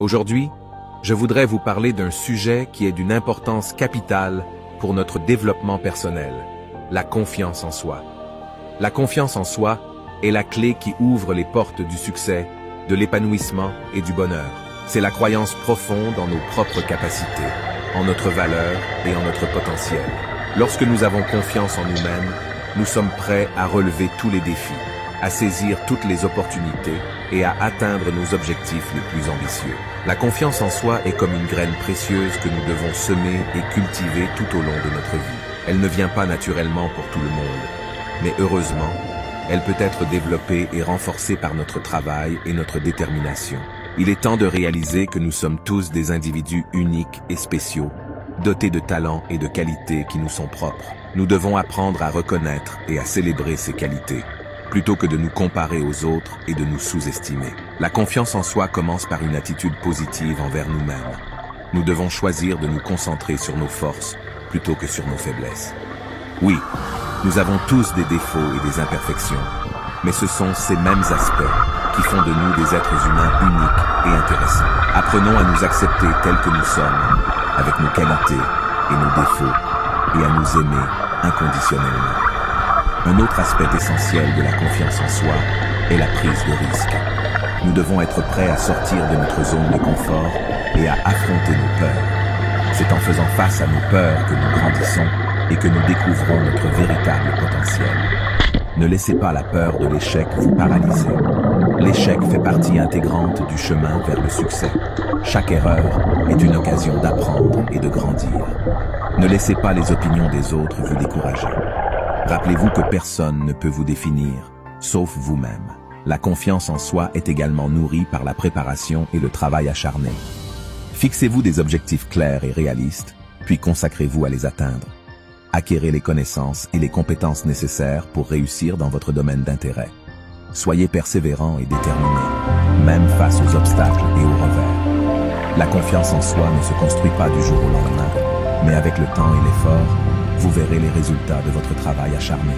Aujourd'hui, je voudrais vous parler d'un sujet qui est d'une importance capitale pour notre développement personnel, la confiance en soi. La confiance en soi est la clé qui ouvre les portes du succès, de l'épanouissement et du bonheur. C'est la croyance profonde en nos propres capacités, en notre valeur et en notre potentiel. Lorsque nous avons confiance en nous-mêmes, nous sommes prêts à relever tous les défis, à saisir toutes les opportunités et à atteindre nos objectifs les plus ambitieux. La confiance en soi est comme une graine précieuse que nous devons semer et cultiver tout au long de notre vie. Elle ne vient pas naturellement pour tout le monde, mais heureusement, elle peut être développée et renforcée par notre travail et notre détermination. Il est temps de réaliser que nous sommes tous des individus uniques et spéciaux, dotés de talents et de qualités qui nous sont propres. Nous devons apprendre à reconnaître et à célébrer ces qualités, plutôt que de nous comparer aux autres et de nous sous-estimer. La confiance en soi commence par une attitude positive envers nous-mêmes. Nous devons choisir de nous concentrer sur nos forces plutôt que sur nos faiblesses. Oui, nous avons tous des défauts et des imperfections, mais ce sont ces mêmes aspects qui font de nous des êtres humains uniques et intéressants. Apprenons à nous accepter tels que nous sommes, avec nos qualités et nos défauts, et à nous aimer inconditionnellement. Un autre aspect essentiel de la confiance en soi est la prise de risque. Nous devons être prêts à sortir de notre zone de confort et à affronter nos peurs. C'est en faisant face à nos peurs que nous grandissons et que nous découvrons notre véritable potentiel. Ne laissez pas la peur de l'échec vous paralyser. L'échec fait partie intégrante du chemin vers le succès. Chaque erreur est une occasion d'apprendre et de grandir. Ne laissez pas les opinions des autres vous décourager. Rappelez-vous que personne ne peut vous définir, sauf vous-même. La confiance en soi est également nourrie par la préparation et le travail acharné. Fixez-vous des objectifs clairs et réalistes, puis consacrez-vous à les atteindre. Acquérez les connaissances et les compétences nécessaires pour réussir dans votre domaine d'intérêt. Soyez persévérant et déterminé, même face aux obstacles et aux revers. La confiance en soi ne se construit pas du jour au lendemain, mais avec le temps et l'effort, vous verrez les résultats de votre travail acharné.